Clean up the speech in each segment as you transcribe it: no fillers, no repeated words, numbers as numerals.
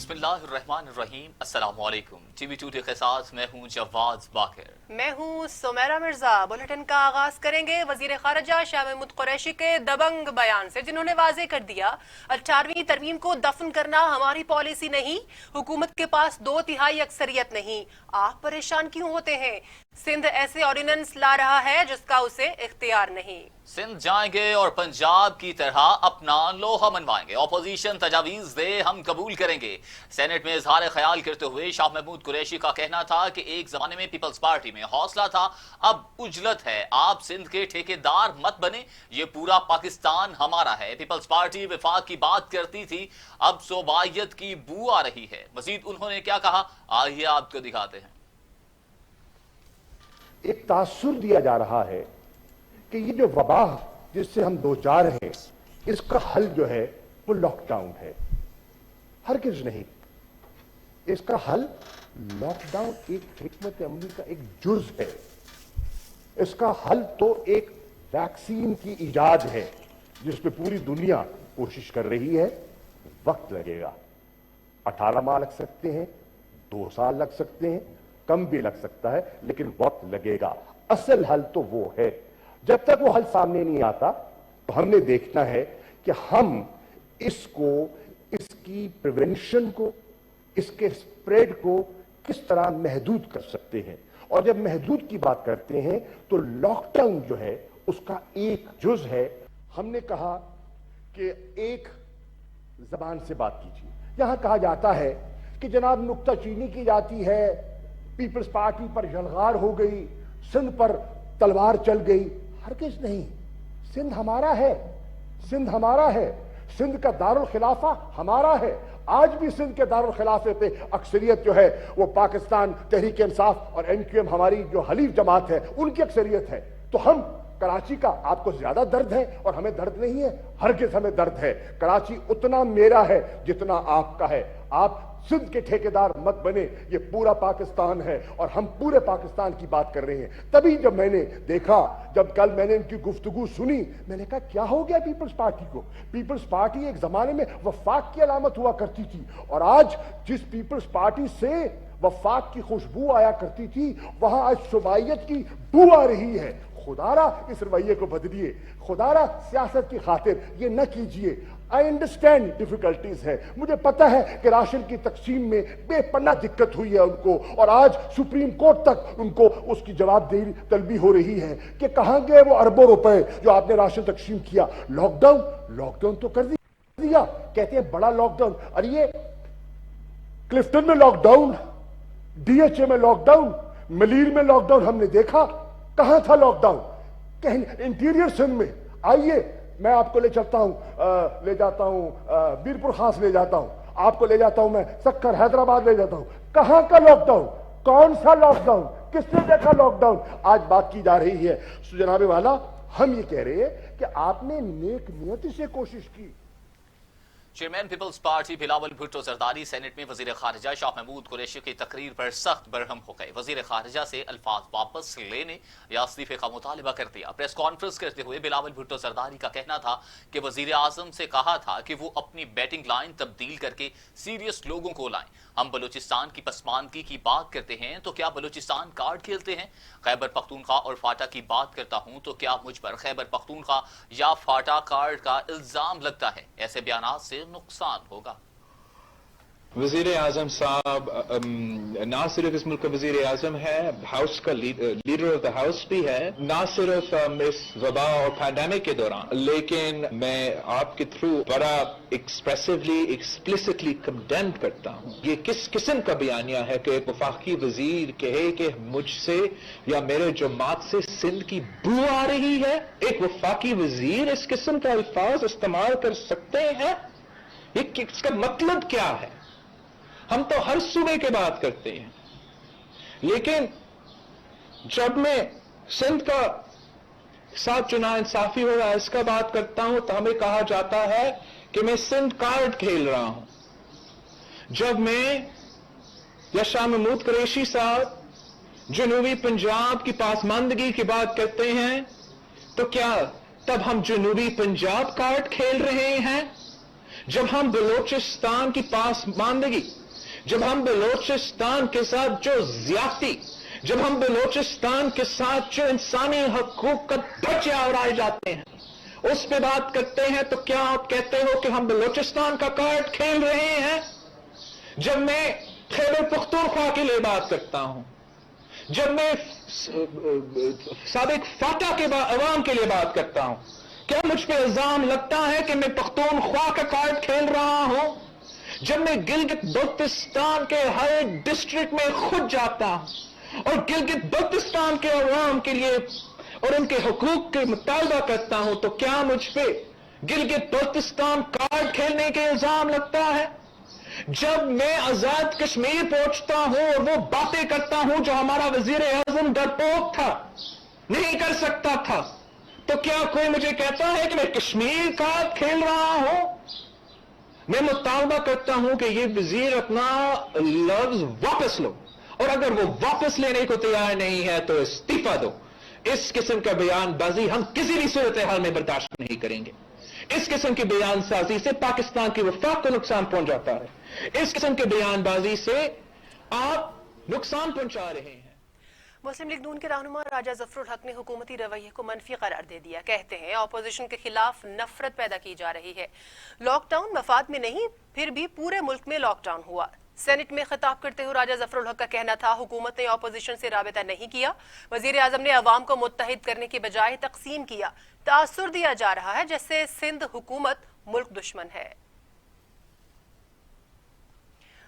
बिस्मिल्लाहिर्रहमानिर्रहीम। अस्सलाम वालेकुम। टीवी टुडे के साथ मैं हूं जवाद बाकर। मैं हूं सुमेरा मिर्जा। बुलेटिन का आगाज करेंगे वजीर खारजा शाह महमूद कुरैशी के दबंग बयान से, जिन्होंने वाजे कर दिया 18वीं तरमीम को दफन करना हमारी पॉलिसी नहीं, हुकूमत के पास 2/3 अक्सरियत नहीं। आप परेशान क्यों होते हैं? सिंध ऐसे ऑर्डिनेंस ला रहा है जिसका उसे इख्तियार नहीं। सिंध जाएंगे और पंजाब की तरह अपना लोहा मनवाएंगे। ऑपोजिशन तजावीज दे, हम कबूल करेंगे। सेनेट में इजहार ख्याल करते हुए शाह महमूद कुरैशी का कहना था कि एक जमाने में पीपल्स पार्टी में हौसला था, अब उजलत है। आप सिंध के ठेकेदार मत बने, ये पूरा पाकिस्तान हमारा है। पीपल्स पार्टी विफाक की बात करती थी, अब सोबायत की बू आ रही है। मजीद उन्होंने क्या कहा, आइए आपको दिखाते हैं। एक तासुर दिया जा रहा है कि ये जो वबा जिससे हम दो चार हैं, इसका हल जो है वो लॉकडाउन है। हरगिज़ नहीं, इसका हल लॉकडाउन एक हिकमत अमली का एक जुज है। इसका हल तो एक वैक्सीन की इजाद है जिस पे पूरी दुनिया कोशिश कर रही है। वक्त लगेगा, 18 माह लग सकते हैं, 2 साल लग सकते हैं, कम भी लग सकता है, लेकिन वक्त लगेगा। असल हल तो वो है। जब तक वो हल सामने नहीं आता तो हमने देखना है कि हम इसको, इसकी प्रिवेंशन को, इसके स्प्रेड को किस तरह महदूद कर सकते हैं। और जब महदूद की बात करते हैं तो लॉकडाउन जो है उसका एक जुज है। हमने कहा कि एक जबान से बात कीजिए। यहां कहा जाता है कि जनाब नुक्ताचीनी की जाती है, पीपल्स पार्टी पर यलगार हो गई, सिंध पर तलवार चल गई। हरगिज़ नहीं, सिंध हमारा है, सिंध हमारा है, सिंध का दारुल खिलाफा हमारा है। आज भी सिंध के दारुल खिलाफे पे अक्सरियत जो है वो पाकिस्तान तहरीक इंसाफ और एनक्यूएम हमारी जो हलीफ जमात है उनकी अक्सरियत है। तो हम कराची का, आपको ज्यादा दर्द है और हमें दर्द नहीं है, हरगिज़ हमें दर्द है। कराची उतना मेरा है जितना आपका है। आप सिंध के ठेकेदार मत बने, ये पूरा पाकिस्तान है और हम पूरे पाकिस्तान की बात कर रहे हैं। तभी जब मैंने देखा, जब कल मैंने इनकी गुफ्तगू सुनी, मैंने कहा क्या हो गया पीपल्स पार्टी को। पीपल्स पार्टी एक जमाने में वफाक की अलामत हुआ करती थी और आज जिस पीपल्स पार्टी से वफाक की खुशबू आया करती थी वहां आज सुबाइयत की बू आ रही है। खुदारा इस रवैये को बदलिए, खुदारा सियासत की खातिर ये न कीजिए। आई अंडरस्टैंड डिफिकल्टीज है, मुझे पता है कि राशन की तकसीम में बेपनाह दिक्कत हुई है उनको और आज सुप्रीम कोर्ट तक उनको उसकी जवाबदेही तलबी हो रही है कि कहां गए वो अरबों रुपए जो आपने राशन तकसीम किया। लॉकडाउन तो कर दिया, कहते हैं बड़ा लॉकडाउन। अरे ये क्लिफ्टन में लॉकडाउन, डीएचए में लॉकडाउन, मलीर में लॉकडाउन हमने देखा। कहां था लॉकडाउन? कहीं इंटीरियर सिंध में। आइए मैं आपको ले चलता हूं, ले जाता हूं बीरपुर खास ले जाता हूं, आपको ले जाता हूं मैं सक्कर हैदराबाद ले जाता हूं। कहां का लॉकडाउन? कौन सा लॉकडाउन? किसने देखा लॉकडाउन? आज बात की जा रही है। जनाबे वाला, हम ये कह रहे हैं कि आपने नेक नियति से कोशिश की। Chairman People's Party Bilawal Bhutto Zardari senate में वजीर खारजा शाह महमूद कुरैशी की तकरीर पर सख्त बरहम हो गए। वजीर खारजा से अल्फाज वापस लेने या इस्तीफे का मुतालबा कर दिया। प्रेस कॉन्फ्रेंस करते हुए बिलावल भुट्टो जरदारी का कहना था कि वजीर आजम से कहा था कि वो अपनी बैटिंग लाइन तब्दील करके सीरियस लोगों को लाएं। हम बलूचिस्तान की पसमानदगी की बात करते हैं तो क्या बलूचिस्तान कार्ड खेलते हैं? खैबर पख्तूनख्वा और फाटा की बात करता हूं तो क्या मुझ पर खैबर पख्तूनख्वा या फाटा कार्ड का इल्जाम लगता है? ऐसे बयानात से नुकसान होगा। वजीर आजम साहब ना सिर्फ इस मुल्क का वजीर आजम है, हाउस का लीडर ऑफ द हाउस भी है, ना सिर्फ इस वबा और पैंडेमिक के दौरान, लेकिन मैं आपके थ्रू बड़ा एक्सप्रेसिवली एक्सप्लिसिटली कंडेम करता हूं। ये किस किस्म का बयानिया है कि एक वफाकी वजीर कहे कि मुझसे या मेरे जमात से सिंध की बू आ रही है। एक वफाकी वजीर इस किस्म का अल्फाज इस्तेमाल कर सकते हैं? इसका मतलब क्या है? हम तो हर सूबे की बात करते हैं, लेकिन जब मैं सिंध का साथ चुनाव इंसाफी हो रहा है इसका बात करता हूं तो हमें कहा जाता है कि मैं सिंध कार्ड खेल रहा हूं। जब मैं या शाह महमूद कुरैशी साहब जनूबी पंजाब की पासमानदगी की बात करते हैं तो क्या तब हम जनूबी पंजाब कार्ड खेल रहे हैं? जब हम बलोचिस्तान की पासमानदगी, जब हम बलोचिस्तान के साथ जो ज्यादती, जब हम बलोचिस्तान के साथ जो इंसानी हकूक का ढांचे उड़ाए जाते हैं, उस पे बात करते हैं, तो क्या आप कहते हो कि हम बलोचिस्तान का कार्ड खेल रहे हैं? जब मैं खैबर पख्तूनख्वा के लिए बात करता हूं, जब मैं साबिक फाटा के अवाम के लिए बात करता हूं, क्या मुझ पे इल्जाम लगता है कि मैं पख्तूनख्वा का कार्ड खेल रहा हूं? जब मैं गिलगित बल्तिस्तान के हर डिस्ट्रिक्ट में खुद जाता हूं और गिलगित बल्तिस्तान के अवाम के लिए और उनके हुकूक के मुतालबा करता हूं, तो क्या मुझ पे गिलगित बल्तिस्तान कार्ड खेलने के इल्जाम लगता है? जब मैं आजाद कश्मीर पहुंचता हूं और वो बातें करता हूं जो हमारा वजीर आजम डरपोक था, नहीं कर सकता था, तो क्या कोई मुझे कहता है कि मैं कश्मीर का खेल रहा हूं? मैं मुतालबा करता हूं कि ये वजीर अपना लफ्ज वापस लो, और अगर वो वापस लेने को तैयार नहीं है तो इस्तीफा दो। इस किस्म का बयानबाजी हम किसी भी सूरत हाल में बर्दाश्त नहीं करेंगे। इस किस्म की बयानसाजी से पाकिस्तान की वफाक को नुकसान पहुंचाता है। इस किस्म के बयानबाजी से आप नुकसान पहुंचा रहे हैं। मुस्लिम लीग नून के रहनुमा राजा जफरुल हक ने हुकूमती रवैये को मनफी करार दे दिया। कहते हैं अपोजिशन के खिलाफ नफरत पैदा की जा रही है। लॉकडाउन मफाद में नहीं, फिर भी पूरे मुल्क में लॉकडाउन हुआ। सेनेट में खिताब करते हुए राजा जफरुल हक का कहना था हुकूमत ने अपोजिशन से राबता नहीं किया, वजीर आजम ने अवाम को मुत्तहिद करने के बजाय तकसीम किया। तासुर दिया जा रहा है जैसे सिंध हुकूमत मुल्क दुश्मन है।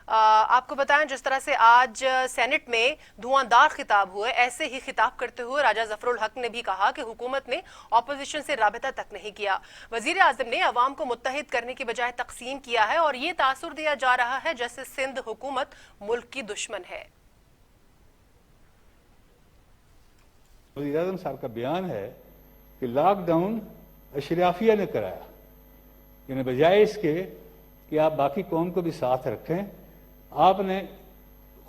आपको बताएं जिस तरह से आज सेनेट में धुआंधार खिताब हुए, ऐसे ही खिताब करते हुए राजा जफरुल हक ने भी कहा कि हुकूमत ने अपोजिशन से राबता तक नहीं किया। वजीर आजम ने अवाम को मुत्तहिद करने के बजाय तकसीम किया है और ये तासुर दिया जा रहा है जैसे सिंध हुकूमत मुल्क की दुश्मन है। वजीर आजम साहब का बयान है कि लॉकडाउन अशराफिया ने कराया, यानी बजाय इसके कि आप बाकी कौम को भी साथ रखें, आपने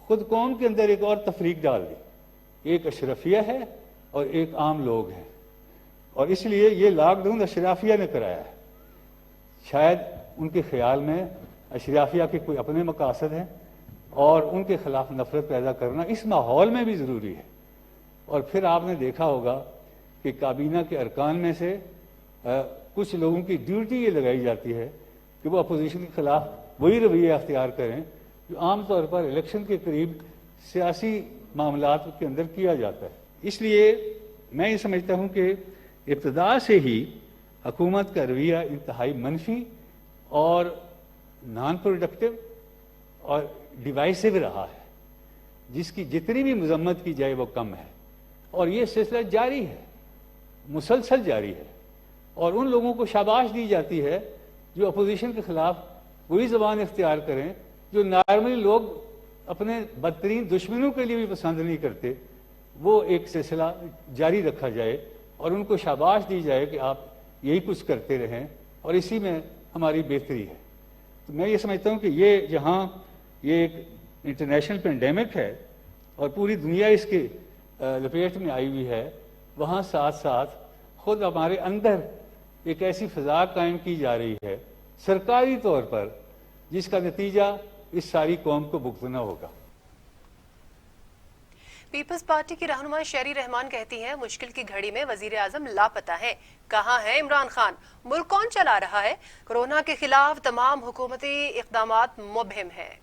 खुद कौम के अंदर एक और तफरीक डाल दी। एक अशरफिया है और एक आम लोग हैं, और इसलिए ये लॉकडाउन अशराफिया ने कराया है। शायद उनके ख्याल में अशराफिया के कोई अपने मकासद हैं और उनके खिलाफ नफरत पैदा करना इस माहौल में भी ज़रूरी है। और फिर आपने देखा होगा कि काबीना के अरकान में से कुछ लोगों की ड्यूटी ये लगाई जाती है कि वो अपोजिशन के खिलाफ वही रवैया अख्तियार करें जो आम तौर पर इलेक्शन के करीब सियासी मामलात के अंदर किया जाता है। इसलिए मैं ये समझता हूँ कि इब्तदा से ही हुकूमत का रवैया इंतहाई मनफी और नॉन प्रोडक्टिव और डिवाइसिव रहा है, जिसकी जितनी भी मजम्मत की जाए वो कम है। और ये सिलसिला जारी है, मुसलसल जारी है, और उन लोगों को शाबाश दी जाती है जो अपोजिशन के खिलाफ वही ज़बान इख्तियार करें जो नॉर्मली लोग अपने बदतरीन दुश्मनों के लिए भी पसंद नहीं करते। वो एक सिलसिला जारी रखा जाए और उनको शाबाश दी जाए कि आप यही कुछ करते रहें और इसी में हमारी बेहतरी है। तो मैं ये समझता हूँ कि ये जहाँ ये एक इंटरनेशनल पेंडेमिक है और पूरी दुनिया इसके लपेट में आई हुई है, वहाँ साथ साथ खुद हमारे अंदर एक ऐसी फिजा कायम की जा रही है सरकारी तौर पर जिसका नतीजा इस सारी कौम को भुगतना होगा। पीपल्स पार्टी की रहनुमा शेरी रहमान कहती हैं मुश्किल की घड़ी में वजीर आजम लापता है। कहाँ है इमरान खान? मुल्क कौन चला रहा है? कोरोना के खिलाफ तमाम हुकूमती इक़दामात मुबहिम हैं।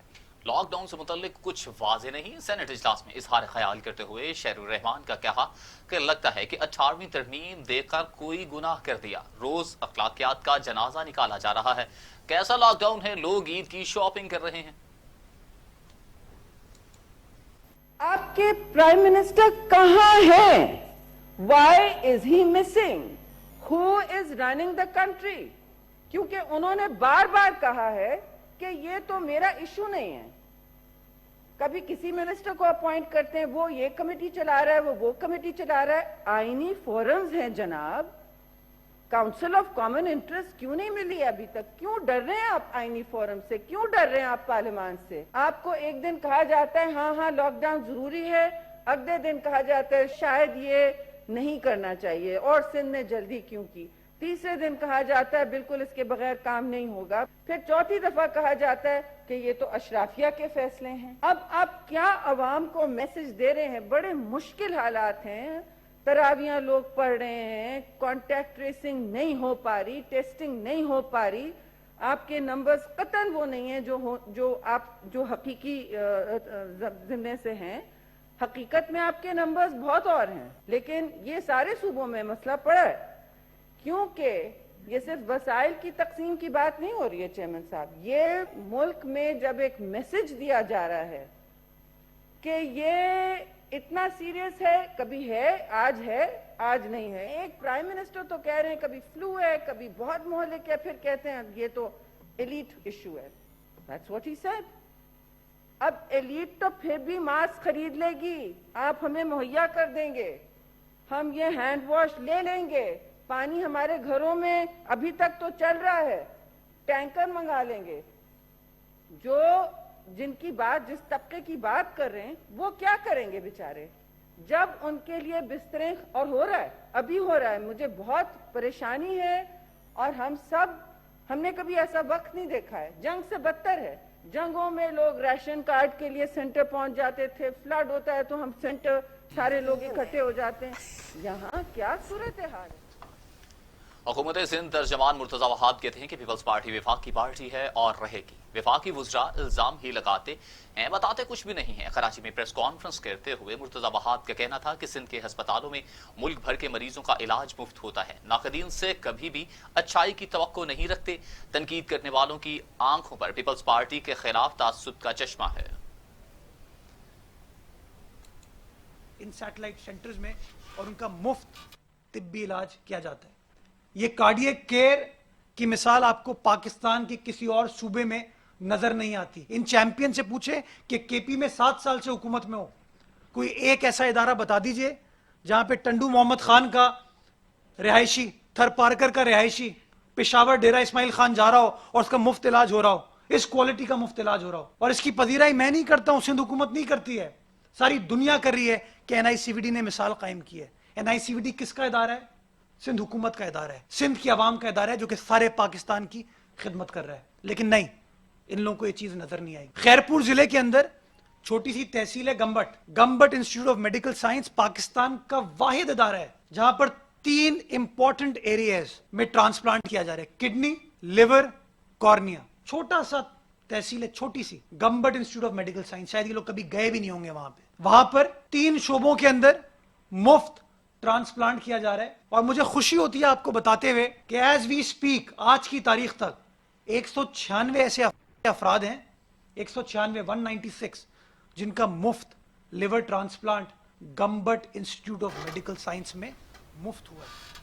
लॉकडाउन से मुतल्लिक कुछ वाज़ेह नहीं। सेनेट इजलास में इजहार ख्याल करते हुए शेरी रहमान का कहा कि लगता है कि 18वीं तरमीम देकर कोई गुनाह कर दिया, रोज अखलाकियात का जनाजा निकाला जा रहा है। कैसा लॉकडाउन है, लोग ईद की शॉपिंग कर रहे हैं। आपके प्राइम मिनिस्टर कहां हैं? Why is he missing? Who is running the country? क्योंकि उन्होंने बार बार कहा है कि ये तो मेरा इशू नहीं है। कभी किसी मिनिस्टर को अपॉइंट करते हैं, वो ये कमेटी चला रहा है, वो कमेटी चला रहा है। आईनी फोरम्स हैं जनाब, काउंसिल ऑफ कॉमन इंटरेस्ट क्यों नहीं मिली अभी तक? क्यों डर रहे हैं आप आईनी फोरम से? क्यों डर रहे हैं आप पार्लियामान से? आपको एक दिन कहा जाता है हाँ लॉकडाउन जरूरी है, अगले दिन कहा जाता है शायद ये नहीं करना चाहिए, और सिंध ने जल्दी क्यों की? तीसरे दिन कहा जाता है बिल्कुल इसके बगैर काम नहीं होगा, फिर चौथी दफा कहा जाता है कि ये तो अशराफिया के फैसले हैं। अब आप क्या अवाम को मैसेज दे रहे हैं? बड़े मुश्किल हालात हैं, तरावियां लोग पढ़ रहे हैं, कॉन्टैक्ट ट्रेसिंग नहीं हो पा रही, टेस्टिंग नहीं हो पा रही, आपके नंबर्स कतन वो नहीं है जो हकीकी जिम्मे से हैं। हकीकत में आपके नंबर्स बहुत और हैं, लेकिन ये सारे सूबों में मसला पड़ा है, क्योंकि ये सिर्फ वसाइल की तकसीम की बात नहीं हो रही है चेयरमैन साहब, ये मुल्क में जब एक मैसेज दिया जा रहा है कि ये इतना सीरियस है, कभी है, आज नहीं है। एक प्राइम मिनिस्टर तो कह रहे हैं कभी फ्लू है, कभी बहुत मोहल्ले के, फिर कहते हैं ये तो एलीट इशू है। That's what he said. अब एलीट तो फिर भी मास्क खरीद लेगी, आप हमें मुहैया कर देंगे, हम ये हैंड वॉश ले लेंगे, पानी हमारे घरों में अभी तक तो चल रहा है, टैंकर मंगा लेंगे। जिनकी बात, जिस तबके की बात कर रहे हैं, वो क्या करेंगे बेचारे जब उनके लिए बिस्तरें, और हो रहा है, अभी हो रहा है। मुझे बहुत परेशानी है, और हमने कभी ऐसा वक्त नहीं देखा है। जंग से बदतर है, जंगों में लोग राशन कार्ड के लिए सेंटर पहुंच जाते थे, फ्लड होता है तो हम सेंटर सारे लोग इकट्ठे हो जाते हैं। यहाँ क्या सूरत हाल है? हुकूमत सिंध तर्जमान मुर्तजा वहाब कहते हैं कि पीपल्स पार्टी वफाक की पार्टी है और रहेगी। वफाकी वुज़रा इल्जाम ही लगाते हैं, बताते कुछ भी नहीं है। कराची में प्रेस कॉन्फ्रेंस करते हुए मुर्तजा वहाब का कहना था कि सिंध के अस्पतालों में मुल्क भर के मरीजों का इलाज मुफ्त होता है। नाक़दीन से कभी भी अच्छाई की तवक्को नहीं रखते। तनकीद करने वालों की आंखों पर पीपल्स पार्टी के खिलाफ तासुब का चश्मा है। इन सैटेलाइट सेंटर्स में और उनका मुफ्त तिब्बी इलाज किया जाता है। ये कार्डियक केयर की मिसाल आपको पाकिस्तान के किसी और सूबे में नजर नहीं आती। इन चैंपियन से पूछे कि केपी में 7 साल से हुकूमत में हो, कोई एक ऐसा इदारा बता दीजिए जहां पे टंडू मोहम्मद खान का रिहायशी, थर पारकर का रिहायशी पेशावर डेरा इस्माइल खान जा रहा हो और उसका मुफ्त इलाज हो रहा हो, इस क्वालिटी का मुफ्त इलाज हो रहा हो। और इसकी पजीराई मैं नहीं करता हूं, सिंध हुकूमत नहीं करती है, सारी दुनिया कर रही है कि एनआईसीवीडी ने मिसाल कायम की है। एनआईसीवीडी किसका इदारा है? सिंध हुकूमत का इदारा है, सिंध की आवाम का इदारा है, जो कि सारे पाकिस्तान की खिदमत कर रहा है। लेकिन नहीं, इन लोगों को ये चीज नजर नहीं आई। खैरपुर जिले के अंदर छोटी सी तहसील है Gambat institute of medical science Pakistan का वाहिद इदारा है जहां पर 3 इंपॉर्टेंट एरियाज में ट्रांसप्लांट किया जा रहा है, किडनी, लिवर, कॉर्निया। छोटा सा तहसील है, छोटी सी, गम्बट इंस्टीट्यूट ऑफ मेडिकल साइंस। शायद ये लोग कभी गए भी नहीं होंगे वहां पर 3 शोबों के अंदर मुफ्त ट्रांसप्लांट किया जा रहा है। और मुझे खुशी होती है आपको बताते हुए कि एज वी स्पीक आज की तारीख तक 196 ऐसे अफराद हैं, 196 जिनका मुफ्त liver transplant Gambat institute of medical science में मुफ्त हुआ है।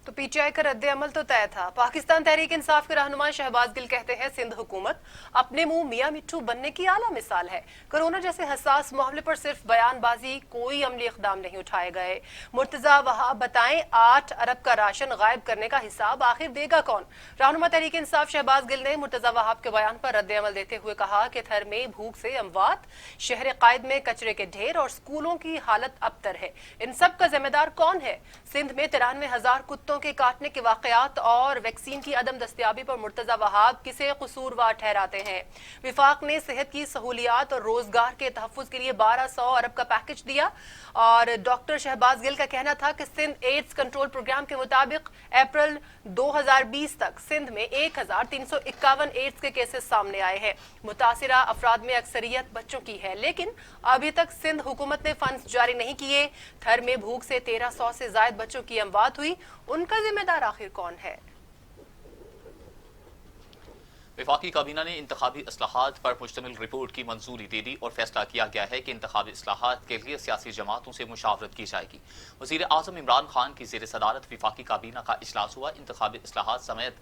तो पीटीआई का रद्द अमल तो तय था। पाकिस्तान तहरीक इंसाफ के रहनुमा शहबाज गिल कहते हैं सिंध हुकूमत अपने मुंह मियां मिट्ठू बनने की आला मिसाल है। कोरोना जैसे हसास मामले पर सिर्फ बयानबाजी, कोई अमली इक़दाम नहीं उठाए गए। मुर्तजा वहाब बताएं 8 अरब का राशन गायब करने का हिसाब आखिर देगा कौन? रहनुमा तहरीक इंसाफ शहबाज गिल ने मुर्तजा वहाब के बयान पर रद्द अमल देते हुए कहा कि थर में भूख से अमवात, शहर कायद में कचरे के ढेर और स्कूलों की हालत अबतर है। इन सब का जिम्मेदार कौन है? सिंध में 93,000 कुत्तों के काटने के वाकयात और वैक्सीन की अदम दस्तयाबी पर मुर्तजा वहाब किसे कसूरवार ठहराते हैं? विफाक ने सेहत की सहूलियात और रोजगार के तहफ्फुज के लिए 1200 अरब का पैकेज दिया। और डॉक्टर शहबाज गिल का कहना था कि सिंध एड्स कंट्रोल प्रोग्राम के मुताबिक अप्रैल 2020 तक सिंध में 1351 एड्स के केसेस सामने आए हैं। मुतासिरा अफराद में अक्सरियत बच्चों की है, लेकिन अभी तक सिंध हुकूमत ने फंड्स जारी नहीं किए। थर में भूख से 1300 से ज्यादा बच्चों की अमवात हुई, उनका जिम्मेदार आखिर कौन है? वफाकी काबीना ने इंतखाबी इस्लाहात पर मुश्तमिल रिपोर्ट की मंजूरी दे दी और फैसला किया गया है कि इंतखाबी इस्लाहात के लिए सियासी जमातों से मुशावरत की जाएगी। वज़ीर आज़म इमरान खान की ज़ेर सदारत वफाकी काबीना का इजलास हुआ। इंतखाबी इस्लाहात समेत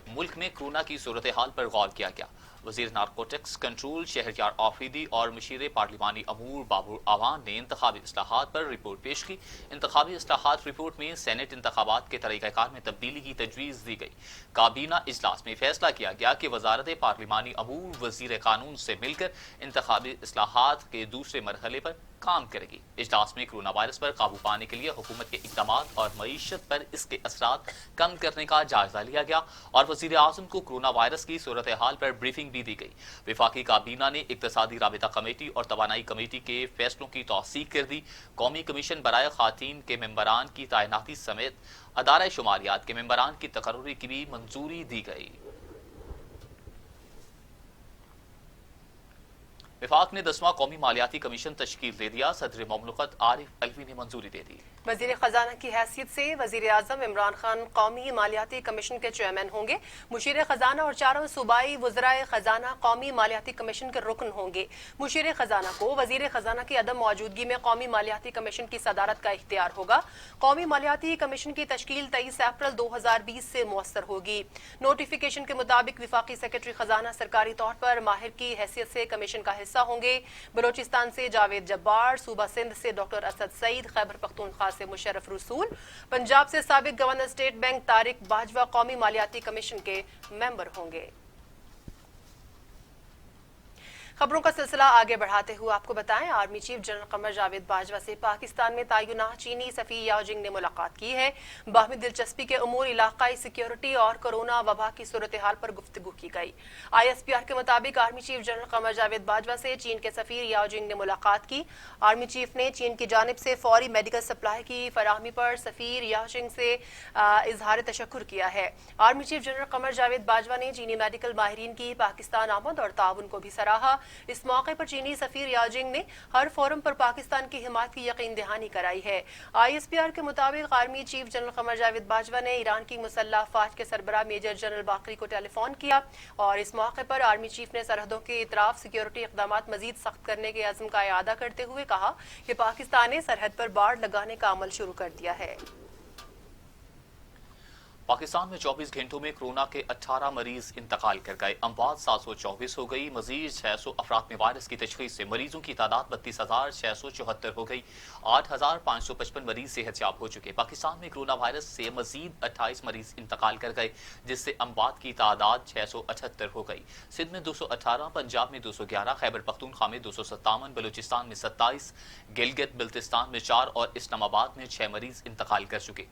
मुल्क में कोरोना की सूरत हाल पर गौर किया गया। वज़ीर नारकोटिक्स कंट्रोल शहरयार आफरीदी और मुशीर पार्लिमानी अमूर बाबुर आवान ने इंतखाबी इस्लाहात पर रिपोर्ट पेश की। इंतखाबी इस्लाहात रिपोर्ट में सेनेट इंतखाबात के तरीक़ाकार में तब्दीली की तजवीज़ दी गई। काबीना इजलास में फैसला किया गया कि वज़ारत पार्लिमानी अमूर वज़ीर कानून से मिलकर इंतखाबी इस्लाहात के दूसरे मरहले पर काम करेगी। इजलास में कोरोना वायरस पर काबू पाने के लिए हुकूमत के इकदाम और मईशत पर इसके असरात कम करने का जायजा लिया गया और वजीर आजम को कोरोना वायरस की सूरत हाल पर ब्रीफिंग भी दी गई। वफाकी काबीना ने इक्तसादी राबिता कमेटी और तवानाई कमेटी के फैसलों की तौसीक कर दी। कौमी कमीशन बराए खातीन के मेंबरान की तैनाती समेत अदारा शुमारियात के मेंबरान की तकर्री की भी मंजूरी दी गई। वफाक ने 10वां कौमी मालियाती कमीशन तश्कील दे दिया। सदर ममलकत आरिफ अलवी ने मंजूरी दे दी। वजीर खजाना की हैसियत से वजीर आजम इमरान खान कौमी मालियाती कमीशन के चेयरमैन होंगे। मुशीर खजाना और चारों सूबाई वज़राए खजाना कौमी मालियाती कमीशन के रुकन होंगे। मुशीर खजाना को वजीर खजाना की अदम मौजूदगी में कौमी मालियाती कमीशन की सदारत का इख्तियार होगा। कौमी मालियाती कमीशन की तश्कील 23 अप्रैल 2020 से मुअस्सर होगी। नोटिफिकेशन के मुताबिक वफाकी सेक्रेटरी खजाना सरकारी तौर पर माहिर की हैसियत से कमीशन का हिस्सा होंगे। बलोचिस्तान से जावेद जब्बार, सूबा सिंध से डॉक्टर असद सईद, खैबर पख्तूनख्वा से मुशर्रफ रसूल, पंजाब से साबिक governor state bank Tariq Bajwa कौमी मालियाती कमीशन के मेंबर होंगे। खबरों का सिलसिला आगे बढ़ाते हुए आपको बताएं, army chief general Qamar Javed Bajwa से पाकिस्तान में तैनात चीनी सफीर याओजिंग ने मुलाकात की है। बाहमी दिलचस्पी के उमूर, इलाकाई सिक्योरिटी और कोरोना वबा की सूरत हाल पर गुफ्तगू की गई। ISPR के मुताबिक army chief general Qamar Javed Bajwa से चीन के सफीर याओजिंग ने मुलाकात की। आर्मी चीफ ने चीन की जानिब से फौरी मेडिकल सप्लाई की फराहमी पर सफीर याओजिंग से इजहार तशक्कुर किया है। Army chief general Qamar Javed Bajwa ने चीनी मेडिकल माहिरीन की पाकिस्तान आमद और ताउन को भी सराहा। इस मौके पर चीनी सफीर याओजिंग ने हर फोरम पर पाकिस्तान की हिमायत की यकीन दहानी कराई है। ISPR के मुताबिक army chief general Qamar Javed Bajwa ने ईरान की मुसल्लह अफवाज के सरबराह मेजर जनरल बाकरी को टेलीफोन किया और इस मौके पर आर्मी चीफ ने सरहदों के इतराफ सिक्योरिटी इकदाम मजीद सख्त करने के अज़्म का इआदा करते हुए कहा कि पाकिस्तान ने सरहद पर बाड़ लगाने का अमल शुरू कर दिया है। पाकिस्तान में 24 घंटों में कोरोना के 18 मरीज इंतकाल कर गए। अमवात 724 हो गई। मजीद 600 अफराद में वायरस की तशखीस से मरीजों की तादाद 32,674 हो गई। 8,555 मरीज सेहतयाब हो चुके। पाकिस्तान में कोरोना वायरस से मजीद 28 मरीज इंतकाल कर गए, जिससे अमवात की तादाद 678 हो गई। सिंध में 218, पंजाब में 211, खैबर पख्तूनख्वा में 257, बलूचिस्तान में 27, गिलगित बिल्तिस्तान में 4 और इस्लामाबाद में 6 मरीज इंतकाल कर चुके।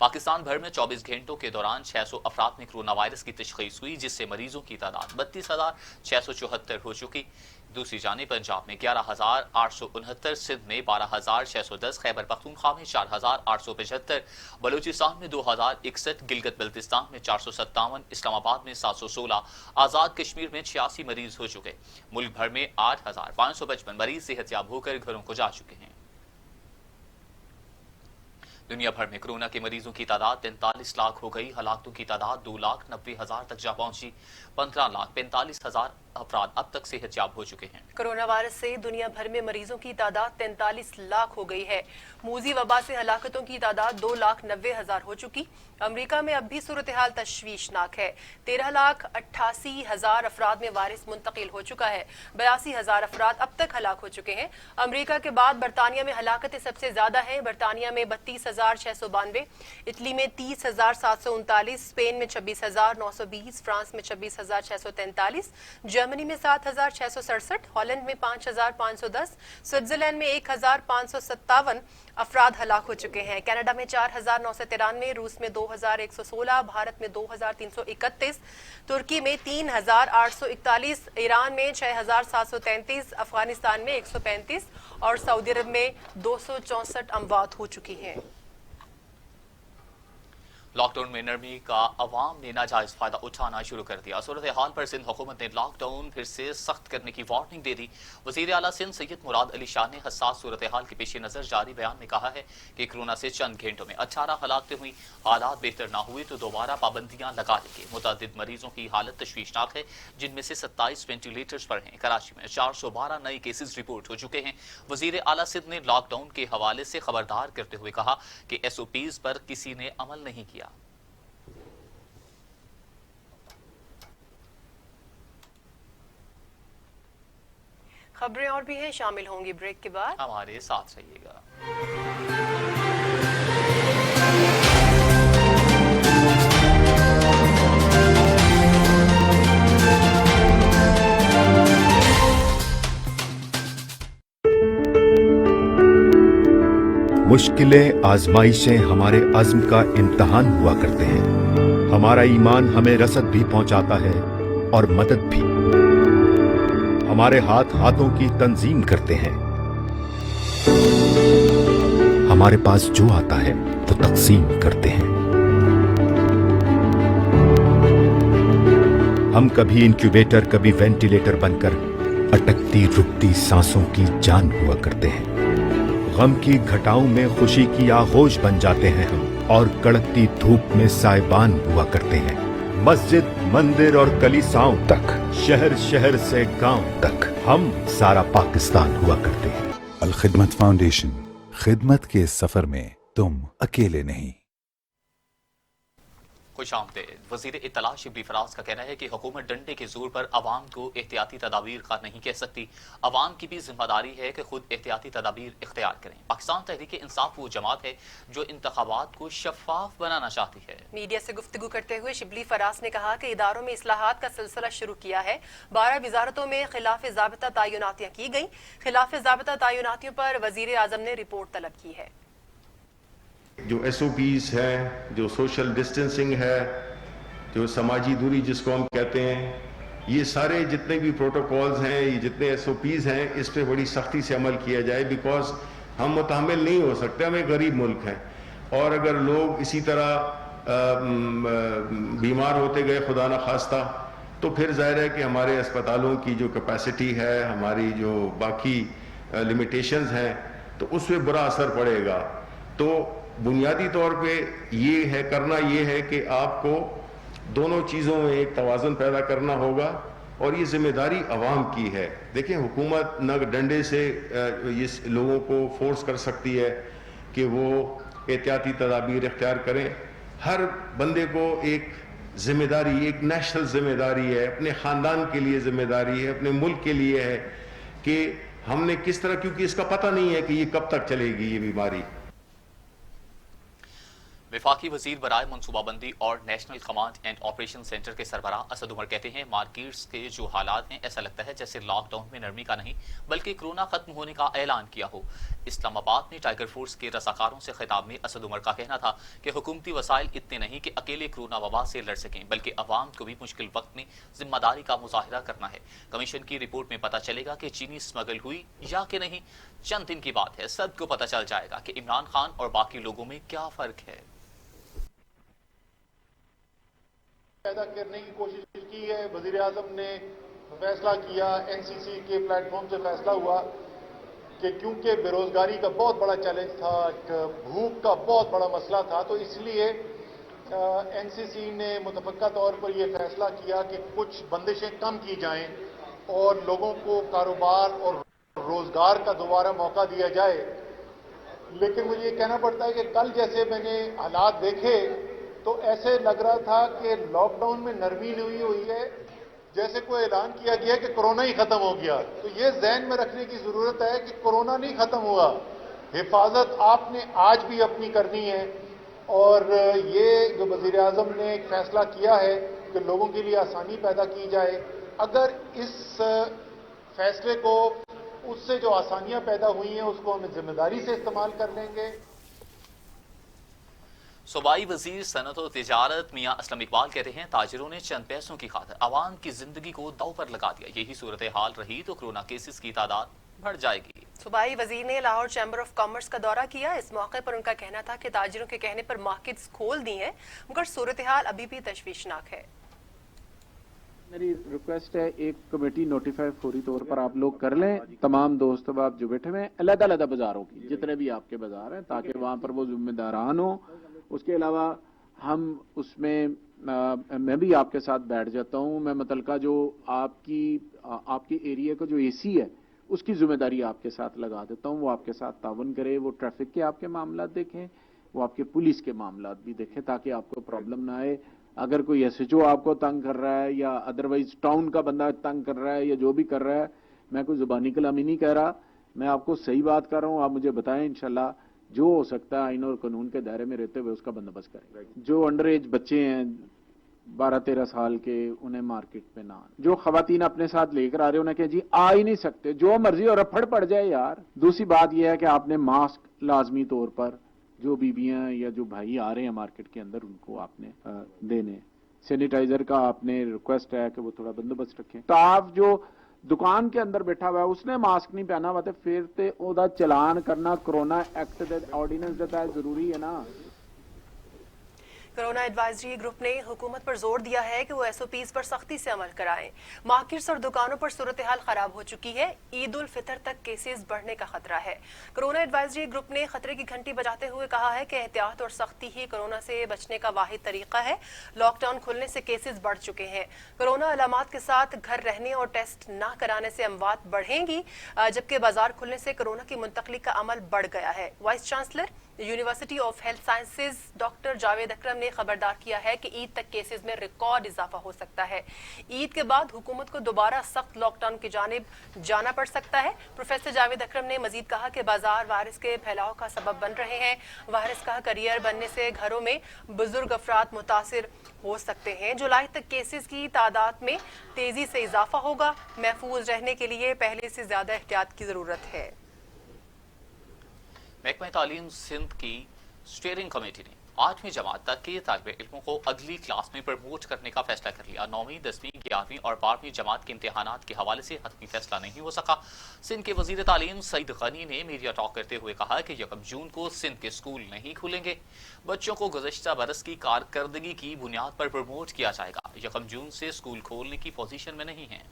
पाकिस्तान भर में 24 घंटों के दौरान 600 अफराद में कोरोना वायरस की तशखीस हुई, जिससे मरीजों की तादाद 32,674 हो चुकी। दूसरी जानिब पंजाब में 11,869, सिंध में 12,610, खैबर पख्तूनख्वा में 4,875, बलूचिस्तान में 2,061, गिलगित बिल्तिस्तान में 457, इस्लामाबाद में 716, आज़ाद कश्मीर में 86 मरीज हो चुके। मुल्क भर में 8,555 मरीज सेहतयाब होकर घरों को जा चुके हैं। दुनिया भर में कोरोना के मरीजों की तादाद 43 लाख हो गई। हलाकतों की तादाद 2,90,000 तक जा पहुंची। 15,45,000 अफराद अब तक सेहतयाब हो चुके हैं। कोरोना वायरस से दुनिया भर में मरीजों की तादाद 43 लाख हो गई है। मूजी वबा से हलाकतों की तादाद 2,90,000 हो चुकी। अमेरिका में अब भी सूरत हाल तशवीशनाक है। 13,88,000 अफराद में वायरस मुंतकिल हो चुका है। 82,000 अफराद अब तक हलाक हो चुके हैं। अमेरिका के बाद बरतानिया में हलाकतें सबसे ज्यादा हैं। बरतानिया में 32,692, इटली में 30,739, स्पेन में 26,920, फ्रांस में 26,643, जर्मनी में 7,667, हॉलैंड में 5,510, स्विट्जरलैंड में 1,557 अफराद हलाक हो चुके हैं। कनाडा में 4,993, रूस में 2,116, भारत में 2,331, तुर्की में 3,841, ईरान में 6,733, अफगानिस्तान में 135 और सऊदी अरब में 264 अमवात हो चुकी हैं। लॉकडाउन में नरमी का अवाम ने नाजायज फायदा उठाना शुरू कर दिया। सूरत हाल पर सिंध हुकूमत ने लॉकडाउन फिर से सख्त करने की वार्निंग दे दी। वजीर आला सिंध सैयद मुराद अली शाह ने हसास सूरत हाल के पेश नजर जारी बयान में कहा है कि कोरोना से चंद घंटों में 18 हलाकतें हुई। हालात बेहतर ना हुए तो दोबारा पाबंदियां लगा देंगे। मुतअद्दिद मरीजों की हालत तशवीशनाक है, जिनमें से 27 वेंटिलेटर्स पर हैं। कराची में 412 नए केसेस रिपोर्ट हो चुके हैं। वजीर आला सिंध ने लॉकडाउन के हवाले से खबरदार करते हुए कहा कि SOPs पर किसी ने अमल नहीं किया। खबरें और भी हैं, शामिल होंगी ब्रेक के बाद। हमारे साथ रहिएगा। मुश्किलें आजमाइशें हमारे अज़्म का इम्तहान हुआ करते हैं। हमारा ईमान हमें रसद भी पहुंचाता है और मदद भी। हमारे हाथ हाथों की तंजीम करते हैं। हमारे पास जो आता है वो तकसीम करते हैं। हम कभी इंक्यूबेटर कभी वेंटिलेटर बनकर अटकती रुकती सांसों की जान हुआ करते हैं। गम की घटाओं में खुशी की आगोश बन जाते हैं हम, और कड़कती धूप में साइबान हुआ करते हैं। मस्जिद मंदिर और कलीसाओं तक, शहर शहर से गांव तक, हम सारा पाकिस्तान हुआ करते हैं। अल खिदमत फाउंडेशन, खिदमत के इस सफर में तुम अकेले नहीं। खुश आमदीद। वज़ीर इत्तला शिबली फराज का कहना है कि हुकूमत डंडे के जोर पर अवाम को एहतियाती तदाबीर का नहीं कह सकती। अवाम की भी जिम्मेदारी है कि खुद एहतियाती तदाबीर इख्तियार करें। पाकिस्तान तहरीक इंसाफ वो जमात है जो इंतखाबात को शफाफ बनाना चाहती है। मीडिया से गुफ्तगू करते हुए शिबली फराज ने कहा कि इदारों में इस्लाहात का सिलसिला शुरू किया है। 12 वजारतों में खिलाफ ज़ाबिता तयनातियां की गई। खिलाफ ज़ाबिता तयनातियों पर वज़ीर आज़म ने रिपोर्ट तलब की है। जो SOPs है, जो सोशल डिस्टेंसिंग है, जो समाजी दूरी जिसको हम कहते हैं, ये सारे जितने भी प्रोटोकॉल्स हैं, ये जितने SOPs हैं, इस पे बड़ी सख्ती से अमल किया जाए। बिकॉज हम मुतहम्मिल नहीं हो सकते, हम एक गरीब मुल्क हैं, और अगर लोग इसी तरह बीमार होते गए खुदा न खास्ता, तो फिर जाहिर है कि हमारे अस्पतालों की जो कैपेसिटी है, हमारी जो बाकी लिमिटेशंस हैं, तो उस पर बुरा असर पड़ेगा। तो बुनियादी तौर पे ये है करना ये है कि आपको दोनों चीज़ों में एक तवाज़ुन पैदा करना होगा, और ये जिम्मेदारी अवाम की है। देखें, हुकूमत न डंडे से इस लोगों को फोर्स कर सकती है कि वो एहतियाती तदाबीर इख्तियार करें। हर बंदे को एक जिम्मेदारी, एक नेशनल जिम्मेदारी है, अपने ख़ानदान के लिए जिम्मेदारी है, अपने मुल्क के लिए है कि हमने किस तरह, क्योंकि इसका पता नहीं है कि ये कब तक चलेगी ये बीमारी। वफाकी वजीर बराए मनसूबाबंदी और national command and operation centre के सरबराह असद उमर कहते हैं, मार्केट्स के जो हालात हैं ऐसा लगता है जैसे लॉकडाउन में नरमी का नहीं बल्कि कोरोना खत्म होने का ऐलान किया हो। इस्लामाबाद में टाइगर फोर्स के रसाकारों से खिताब में असद उमर का कहना था कि हुकूमती वसाइल इतने नहीं कि अकेले कोरोना वबा से लड़ सकें, बल्कि अवाम को भी मुश्किल वक्त में जिम्मेदारी का मुजाहिरा करना है। कमीशन की रिपोर्ट में पता चलेगा कि चीनी स्मगल हुई या कि नहीं, चंद दिन की बात है, सबको पता चल जाएगा कि इमरान खान और बाकी लोगों में क्या फर्क है। पैदा करने की कोशिश की है। वज़ीर आज़म ने फैसला किया, NCC के प्लेटफॉर्म से फैसला हुआ कि क्योंकि बेरोजगारी का बहुत बड़ा चैलेंज था, भूख का बहुत बड़ा मसला था, तो इसलिए NCC ने मुतफ़क्का तौर पर यह फैसला किया कि कुछ बंदिशें कम की जाएं और लोगों को कारोबार और रोजगार का दोबारा मौका दिया जाए। लेकिन मुझे ये कहना पड़ता है कि कल जैसे मैंने हालात देखे तो ऐसे लग रहा था कि लॉकडाउन में नरमी नहीं हुई है, जैसे कोई ऐलान किया गया कि कोरोना ही खत्म हो गया। तो ये ज़हन में रखने की जरूरत है कि कोरोना नहीं खत्म हुआ, हिफाजत आपने आज भी अपनी करनी है। और ये जो वज़ीर आज़म ने एक फैसला किया है कि लोगों के लिए आसानी पैदा की जाए, अगर इस फैसले को, उससे जो आसानियां पैदा हुई हैं उसको हम जिम्मेदारी से इस्तेमाल कर लेंगे। सूबाई वजीर सनत और तिजारत मियां असलम इकबाल कहते हैं, ताजिरों ने चंद पैसों की खातिर आवाम की जिंदगी को दांव पर लगा दिया। यही सूरत हाल रही तो कोरोना केसेस की तादाद बढ़ जाएगी। सूबाई वजीर ने लाहौर चैम्बर ऑफ कॉमर्स का दौरा किया। इस मौके पर उनका कहना था कि ताजिरों के कहने पर मार्केट्स खोल दी हैं, मगर सूरत हाल अभी भी तशवीशनाक है। मेरी रिक्वेस्ट है, एक कमेटी नोटिफाई फौरी तौर पर आप लोग कर लें, तमाम दोस्त बाब जो बैठे हुए हैं, अलग-अलग बाजारों की, जितने भी आपके बाजार हैं, ताकि वहां पर वो जिम्मेदारान हो। उसके अलावा हम उसमें मैं भी आपके साथ बैठ जाता हूं। मैं मुतलका जो आपकी एरिया का जो AC है उसकी जिम्मेदारी आपके साथ लगा देता हूं, वो आपके साथ तावन करे, वो ट्रैफिक के आपके मामला देखें, वो आपके पुलिस के मामला भी देखें, ताकि आपको प्रॉब्लम ना आए। अगर कोई SHO आपको तंग कर रहा है या अदरवाइज टाउन का बंदा तंग कर रहा है या जो भी कर रहा है, मैं कोई जुबानी कलामी नहीं कह रहा, मैं आपको सही बात कर रहा हूं। आप मुझे बताएं, इंशाल्लाह जो हो सकता है आइन और कानून के दायरे में रहते हुए उसका बंदोबस्त करेंगे। जो अंडर एज बच्चे हैं 12-13 साल के उन्हें मार्केट पे ना आना। जो खवातीन अपने साथ लेकर आ रहे हैं उन्हें कहा जी आ ही नहीं सकते, जो मर्जी और रफड़ पड़ जाए यार। दूसरी बात यह है कि आपने मास्क लाजमी तौर पर जो बीबियां या जो भाई आ रहे हैं मार्केट के अंदर उनको आपने देने। सैनिटाइजर का आपने रिक्वेस्ट है कि वो थोड़ा बंदोबस्त रखें। तो आप जो दुकान के अंदर बैठा हुआ है उसने मास्क नहीं पहना हुआ, तो फिर ते ओदा चलान करना कोरोना एक्ट दे ऑर्डिनेंस देता है, जरूरी है ना। कोरोना एडवाइजरी ग्रुप ने हुकूमत पर जोर दिया है कि वो एसओपीज पर सख्ती से अमल कराएं। मार्केट्स और दुकानों पर सूरत हाल खराब हो चुकी है। ईद उल फितर तक केसेस बढ़ने का खतरा है। कोरोना एडवाइजरी ग्रुप ने खतरे की घंटी बजाते हुए कहा है कि एहतियात और सख्ती ही कोरोना से बचने का वाहिद तरीका है। लॉकडाउन खुलने से केसेस बढ़ चुके हैं। कोरोना अलामात के साथ घर रहने और टेस्ट न कराने से अमवात बढ़ेंगी, जबकि बाजार खुलने से कोरोना की मुंतकली का अमल बढ़ गया है। Vice chancellor university of health sciences doctor Javed Akram ने खबरदार किया है कि ईद तक केसेस में रिकॉर्ड इजाफा हो सकता है। ईद के बाद हुकूमत को दोबारा सख्त लॉकडाउन की जानिब जाना पड़ सकता है। प्रोफेसर जावेद अकरम ने मजीद कहा कि बाजार वायरस के फैलाव का सबब बन रहे हैं। वायरस का करियर बनने से घरों में बुजुर्ग अफराद मुतासिर हो सकते हैं। जुलाई तक केसेस की तादाद में तेजी से इजाफा होगा। महफूज रहने के लिए पहले से ज्यादा एहतियात की जरूरत है। महकमा तालीम सिंध की स्टीयरिंग कमेटी ने 8वीं जमात तक के तालिब इल्मों को अगली क्लास में प्रमोट करने का फैसला कर लिया। 9वीं, 10वीं, 11वीं और 12वीं जमात के इम्तिहानात के हवाले से हतमी फैसला नहीं हो सका। सिंध के वजीर तालीम सईद गनी ने मीडिया टॉक करते हुए कहा कि 1 जून को सिंध के स्कूल नहीं खुलेंगे। बच्चों को गुज़श्ता बरस की कारकर्दगी की बुनियाद पर प्रमोट किया जाएगा। 1 जून से स्कूल खोलने की पोजीशन में नहीं है।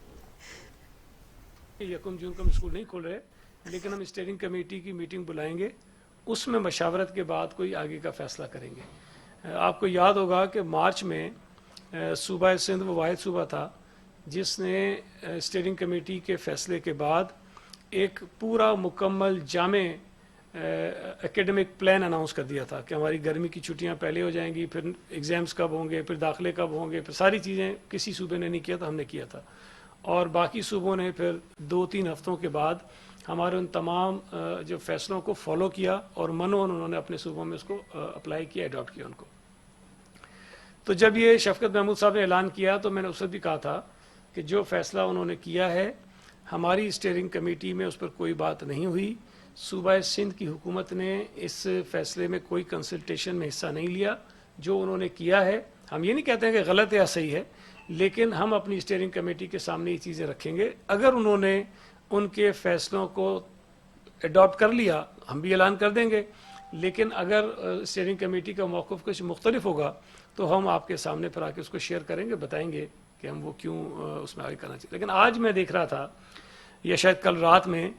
1 जून को हम स्कूल नहीं खोल रहे, लेकिन हम स्टीयरिंग कमेटी की मीटिंग बुलाएंगे, उसमें मशावरत के बाद कोई आगे का फैसला करेंगे। आपको याद होगा कि मार्च में सूबा सिंध वो वाहिद सूबा था जिसने स्टीयरिंग कमेटी के फैसले के बाद एक पूरा मुकम्मल जामे एकेडमिक प्लान अनाउंस कर दिया था कि हमारी गर्मी की छुट्टियां पहले हो जाएंगी, फिर एग्ज़ाम्स कब होंगे, फिर दाखिले कब होंगे, फिर सारी चीज़ें किसी सूबे ने नहीं किया था, हमने किया था। और बाकी सूबों ने फिर 2-3 हफ्तों के बाद हमारे उन तमाम जो फैसलों को फॉलो किया और मनोन उन्होंने अपने सूबों में उसको अप्लाई किया, अडॉप्ट किया उनको। तो जब ये शफकत महमूद साहब ने ऐलान किया तो मैंने उस वक्त भी कहा था कि जो फैसला उन्होंने किया है, हमारी स्टीयरिंग कमेटी में उस पर कोई बात नहीं हुई। सूबा सिंध की हुकूमत ने इस फैसले में कोई कंसल्टेशन में हिस्सा नहीं लिया। जो उन्होंने किया है, हम ये नहीं कहते हैं कि गलत है या सही है, लेकिन हम अपनी स्टीयरिंग कमेटी के सामने ये चीज़ें रखेंगे। अगर उन्होंने उनके फैसलों को अडॉप्ट कर लिया, हम भी ऐलान कर देंगे, लेकिन अगर स्टीयरिंग कमेटी का मौक़िफ़ कुछ मुख्तलिफ होगा तो हम आपके सामने पर आके उसको शेयर करेंगे, बताएंगे कि हम वो क्यों उसमें आगे करना चाहिए। लेकिन आज मैं देख रहा था, या शायद कल रात में,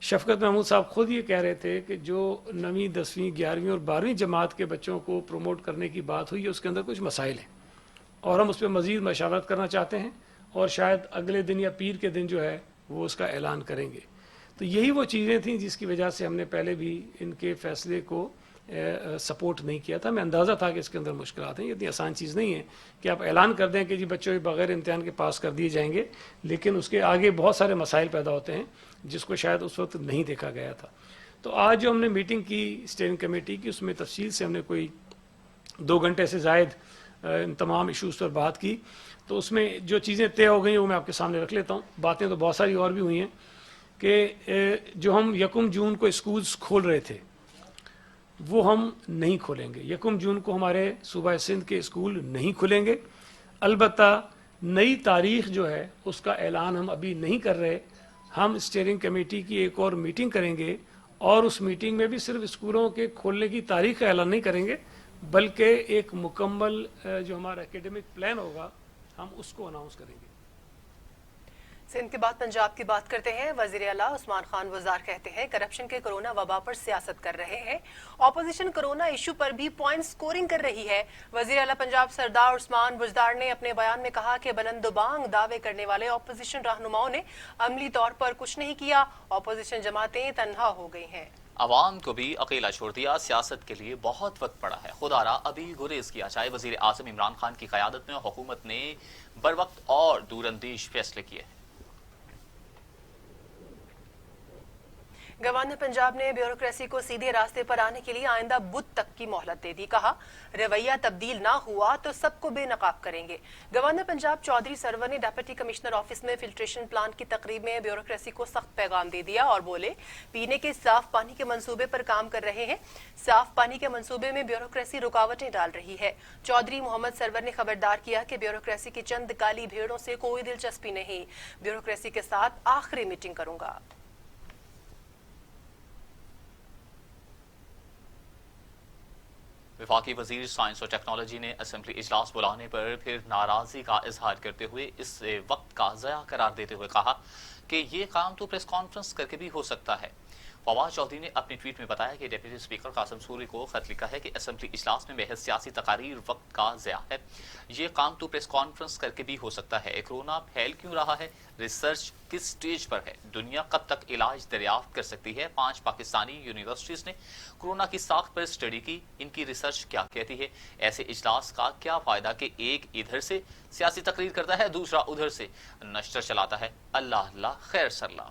शफकत महमूद साहब खुद ये कह रहे थे कि जो 9वीं, 10वीं, 11वीं और 12वीं जमात के बच्चों को प्रमोट करने की बात हुई है उसके अंदर कुछ मसाइल हैं और हम उस पर मज़ीद मशावरत करना चाहते हैं और शायद अगले दिन या पीर के दिन जो है वो उसका ऐलान करेंगे। तो यही वो चीज़ें थी जिसकी वजह से हमने पहले भी इनके फैसले को सपोर्ट नहीं किया था। मैं अंदाज़ा था कि इसके अंदर मुश्किलात हैं, इतनी आसान चीज़ नहीं है कि आप ऐलान कर दें कि जी बच्चों बग़ैर इम्तिहान के पास कर दिए जाएंगे, लेकिन उसके आगे बहुत सारे मसाइल पैदा होते हैं जिसको शायद उस वक्त नहीं देखा गया था। तो आज जो हमने मीटिंग की स्टीयरिंग कमेटी की, उसमें तफसील से हमने कोई 2 घंटे से ज़ायद इन तमाम इशूज़ पर बात की। तो उसमें जो चीज़ें तय हो गई वो मैं आपके सामने रख लेता हूँ। बातें तो बहुत सारी और भी हुई हैं कि जो हम 1 जून को स्कूल्स खोल रहे थे वो हम नहीं खोलेंगे। 1 जून को हमारे सूबा सिंध के स्कूल नहीं खुलेंगे। अलबत्ता नई तारीख जो है उसका ऐलान हम अभी नहीं कर रहे। हम स्टीयरिंग कमेटी की एक और मीटिंग करेंगे और उस मीटिंग में भी सिर्फ स्कूलों के खोलने की तारीख का ऐलान नहीं करेंगे, बल्कि एक मुकम्मल जो हमारा एकेडमिक प्लान होगा हम उसको अनाउंस करेंगे। सिंध के बाद पंजाब की बात करते हैं। वजीर आला उस्मान खान वज़ार कहते हैं करप्शन के कोरोना वबा पर सियासत कर रहे हैं। ऑपोजिशन कोरोना इशू पर भी पॉइंट स्कोरिंग कर रही है। वजीर आला पंजाब सरदार उस्मान बुजदार ने अपने बयान में कहा कि बुलंदबांग दावे करने वाले ऑपोजिशन रहनुमाओं ने अमली तौर पर कुछ नहीं किया। ऑपोजिशन जमातें तन्हा हो गई हैं। अवाम को भी अकेला छोड़ दिया। सियासत के लिए बहुत वक्त पड़ा है, खुदारा अभी गुरेज किया जाए। वजीर आज़म इमरान खान की क़यादत में हुकूमत ने बर वक्त और दूरंदेश फैसले किए हैं। गवर्नर पंजाब ने ब्यूरोक्रेसी को सीधे रास्ते पर आने के लिए आइंदा बुध तक की मोहलत दे दी। कहा, रवैया तब्दील ना हुआ तो सबको बेनकाब करेंगे। गवर्नर पंजाब चौधरी सरवर ने डिप्टी कमिश्नर ऑफिस में फिल्ट्रेशन प्लांट की तकरीब में ब्यूरोक्रेसी को सख्त पैगाम दे दिया और बोले, पीने के साफ पानी के मंसूबे पर काम कर रहे हैं। साफ पानी के मंसूबे में ब्यूरोक्रेसी रुकावटें डाल रही है। चौधरी मोहम्मद सरवर ने खबरदार किया कि ब्यूरोक्रेसी की चंद काली भेड़ों से कोई दिलचस्पी नहीं। ब्यूरोक्रेसी के साथ आखिरी मीटिंग करूंगा। वफाकी वजीर साइंस और टेक्नोलॉजी ने असेंबली इजलास बुलाने पर फिर नाराजगी का इजहार करते हुए इसे वक्त का ज़या करार देते हुए कहा कि ये काम तो प्रेस कॉन्फ्रेंस करके भी हो सकता है। फवाद चौधरी ने अपने ट्वीट में बताया कि डिप्टी स्पीकर कासिम सूरी को खत लिखा है कि असेंबली इजलास में महज सियासी तकारीर वक्त का ज़या है। ये काम तो प्रेस कॉन्फ्रेंस करके भी हो सकता है। कोरोना फैल क्यों रहा है, रिसर्च किस स्टेज पर है, दुनिया कब तक इलाज दरियाफ्त कर सकती है। 5 पाकिस्तानी यूनिवर्सिटीज ने कोरोना की साख पर स्टडी की, इनकी रिसर्च क्या कहती है। ऐसे इजलास का क्या फायदा कि एक इधर से सियासी तकरीर करता है, दूसरा उधर से नश्तर चलाता है। अल्लाह अल्लाह खैर सल्ला।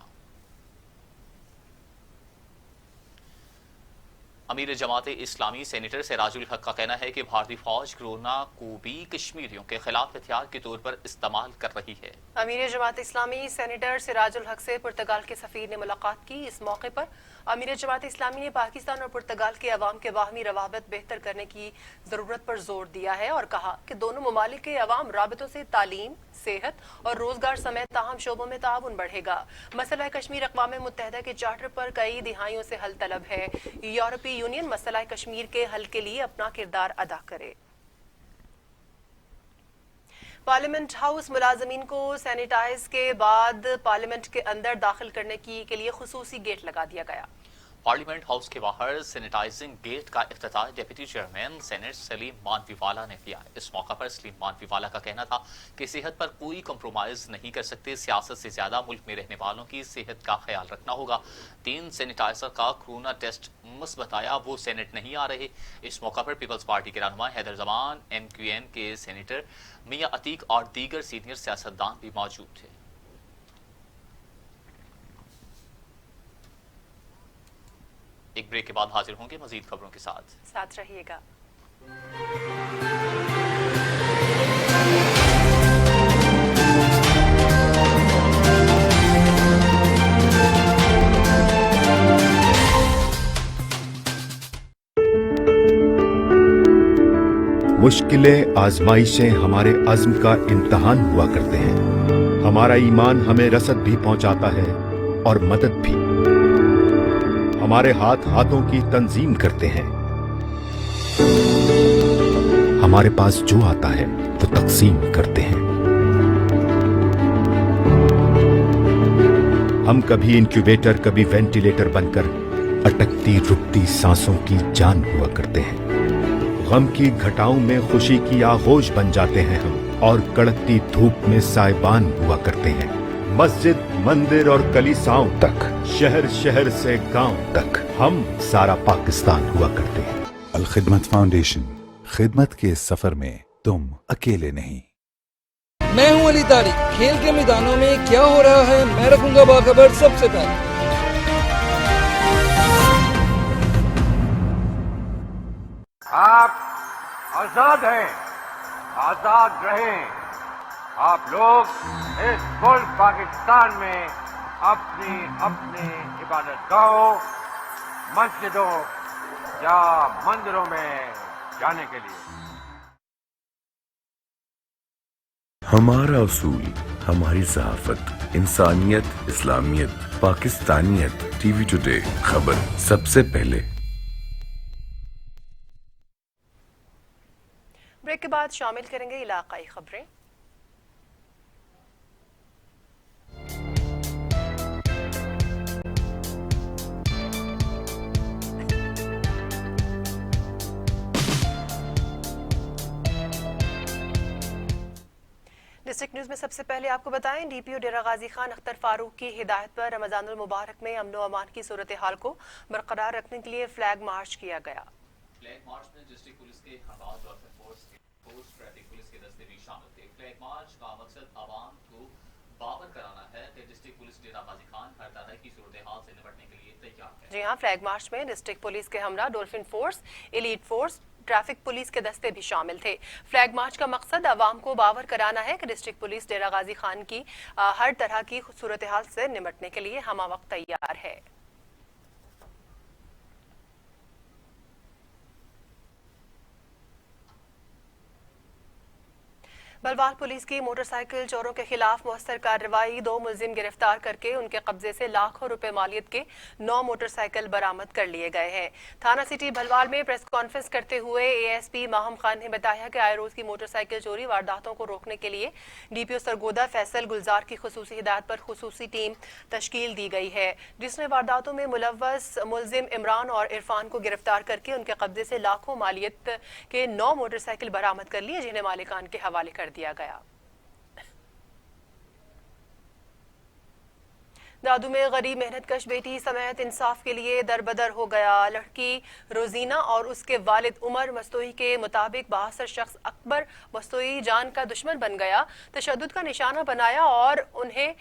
अमीर जमात इस्लामी सेनेटर सिराजुल हक का कहना है कि भारतीय फौज कोरोना को भी कश्मीरियों के खिलाफ हथियार के तौर पर इस्तेमाल कर रही है। अमीर जमात इस्लामी सेनेटर सिराजुल हक से पुर्तगाल के सफीर ने मुलाकात की। इस मौके पर अमीर जमात इस्लामी ने पाकिस्तान और पुर्तगाल के अवाम के बाहमी रवाबत बेहतर करने की जरूरत पर जोर दिया है और कहा कि दोनों ममालिक के अवाम राबतों से तालीम, सेहत और रोजगार समेत ताहम शोबों में ताउन बढ़ेगा। मसला कश्मीर अक़वाम मुत्तहिदा के चार्टर पर कई दिहाइयों से हल तलब है। यूरोपीय यूनियन मसला कश्मीर के हल के लिए अपना किरदार अदा करे। पार्लियामेंट हाउस मुलाजमीन को सैनिटाइज के बाद पार्लियामेंट के अंदर दाखिल करने के लिए खुसूसी गेट लगा दिया गया। पार्लियामेंट हाउस के बाहर सैनिटाइजिंग गेट का इफ्तिताह deputy chairman senate Salim Mandviwalla ने किया। इस मौका पर सलीम मानवीवाला का कहना था कि सेहत पर कोई कंप्रोमाइज नहीं कर सकते। सियासत से ज्यादा मुल्क में रहने वालों की सेहत का ख्याल रखना होगा। 3 सैनिटाइजर का कोरोना टेस्ट मुस्बत आया, वो सेनेट नहीं आ रहे। इस मौका पर पीपल्स पार्टी के रहनुमा हैदर जमान, MQN के सेनेटर मियां अतीक और दीगर सीनियर सियासतदान भी मौजूद थे। एक ब्रेक के बाद हाजिर होंगे मजीद खबरों के साथ रहिएगा। मुश्किलें, आजमाइशें हमारे अज़्म का इम्तहान हुआ करते हैं। हमारा ईमान हमें रसद भी पहुंचाता है और मदद भी। हमारे हाथों की तंजीम करते हैं। हमारे पास जो आता है वो तकसीम करते हैं। हम कभी इंक्यूबेटर, कभी वेंटिलेटर बनकर अटकती रुकती सांसों की जान हुआ करते हैं। गम की घटाओं में खुशी की आगोश बन जाते हैं हम, और कड़कती धूप में साइबान हुआ करते हैं। मस्जिद, मंदिर और कलीसाओं तक, शहर शहर से गांव तक, हम सारा पाकिस्तान हुआ करते हैं। अल खिदमत फाउंडेशन, खिदमत के इस सफर में तुम अकेले नहीं। मैं हूं अली तारिक। खेल के मैदानों में क्या हो रहा है, मैं रखूंगा बाखबर सबसे पहले। आप आजाद हैं, आजाद रहें। आप लोग इस मुल्क पाकिस्तान में अपनी अपनी इबादतगाहों, मस्जिदों या मंदिरों में जाने के लिए। हमारा उसूल, हमारी सहाफत, इंसानियत, इस्लामियत, पाकिस्तानियत। टीवी टुडे, खबर सबसे पहले। ब्रेक के बाद शामिल करेंगे इलाकाई खबरें। डिस्ट्रिक्ट न्यूज में सबसे पहले आपको बताएं, DPO डेरा गाजी खान अख्तर फारूक की हिदायत पर रमजानुल मुबारक में अमन व अमान की सूरत हाल को बरकरार रखने के लिए फ्लैग मार्च किया गया। फ्लैग मार्च में डिस्ट्रिक्ट पुलिस के हवाज और ट्रैफिक पुलिस के दस्ते भी शामिल थे। फ्लैग मार्च का मकसद आवाम को बावर कराना है कि डिस्ट्रिक्ट पुलिस डेरा गाजी खान हर तरह की सूरत-ए-हाल से निपटने के लिए तैयार है। जी हाँ, फ्लैग मार्च में डिस्ट्रिक्ट पुलिस के हमरा, dolphin force, elite force, traffic police के दस्ते भी शामिल थे। फ्लैग मार्च का मकसद आवाम को बावर कराना है कि डिस्ट्रिक्ट पुलिस डेरा गाजी खान की हर तरह की सूरत हाल से निपटने के लिए हम वक्त तैयार है। बलवाल पुलिस की मोटरसाइकिल चोरों के खिलाफ मौसर कार्रवाई, 2 मुलजिम गिरफ्तार करके उनके कब्जे से लाखों रुपए मालियत के 9 मोटरसाइकिल बरामद कर लिए गए हैं। थाना सिटी भलवाल में प्रेस कॉन्फ्रेंस करते हुए एएसपी माहम खान ने बताया कि आए रोज की मोटरसाइकिल चोरी वारदातों को रोकने के लिए डीपीओ सरगोदा फैसल गुलजार की खुसूसी हिदायत पर खुसूसी टीम तश्कील दी गई है, जिसने वारदातों में मुलव्वस मुलजिम इमरान और इरफान को गिरफ्तार करके उनके कब्जे से लाखों मालियत के 9 मोटरसाइकिल बरामद कर लिए, जिन्हें मालिकान के हवाले कर दिया गया। दादू में गरीब मेहनतकश बेटी समेत इंसाफ के लिए दरबदर हो गया। लड़की रोजीना और उसके वालिद उमर मस्तोई के मुताबिक 62 शख्स अकबर मस्तोई जान का दुश्मन बन गया, तशद्दुद का निशाना बनाया और उन्हें